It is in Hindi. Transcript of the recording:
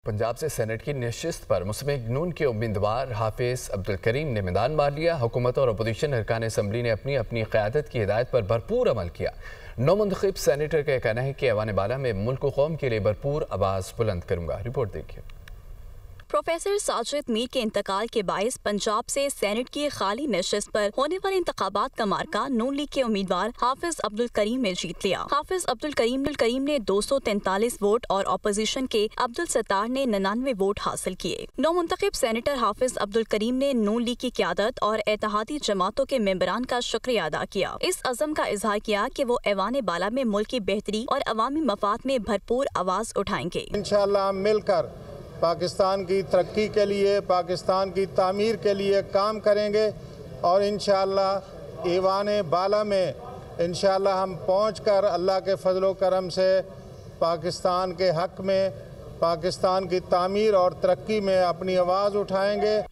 पंजाब से सेनेट की नशिस्त पर मुस्लिम नून के उम्मीदवार हाफिज अब्दुल करीम ने मैदान मार लिया। हुकूमत और अपोजिशन अरकान असम्बली ने अपनी अपनी क़यादत की हिदायत पर भरपूर अमल किया। नौ मुंतखब सेनेटर का कहना है कि ऐवान बाला में मुल्क व कौम के लिए भरपूर आवाज़ बुलंद करूँगा। रिपोर्ट देखिए। प्रोफेसर साजिद मीर के इंतकाल के बायस पंजाब से सेनेट की खाली नशिस्त पर होने वाले इंतखाबात का मार्का नून लीग के उम्मीदवार हाफिज अब्दुल करीम ने जीत लिया। हाफिज अब्दुल करीम ने 243 वोट और अपोजिशन के अब्दुल सत्तार ने 99 वोट हासिल किए। नौ मुंतखब सेनेटर हाफिज अब्दुल करीम ने नून लीग की क़यादत और इत्तेहादी जमातों के मेंबरान का शुक्रिया अदा किया। इस अज़म का इजहार किया कि वो ऐवान बाला में मुल्क की बेहतरी और अवामी मफाद में भरपूर आवाज़ उठाएंगे। इंशाअल्लाह मिलकर पाकिस्तान की तरक्की के लिए, पाकिस्तान की तामीर के लिए काम करेंगे और इंशाअल्लाह ऐवान बाला में इंशाअल्लाह हम पहुंचकर अल्लाह के फजलो करम से पाकिस्तान के हक़ में, पाकिस्तान की तामीर और तरक्की में अपनी आवाज़ उठाएंगे।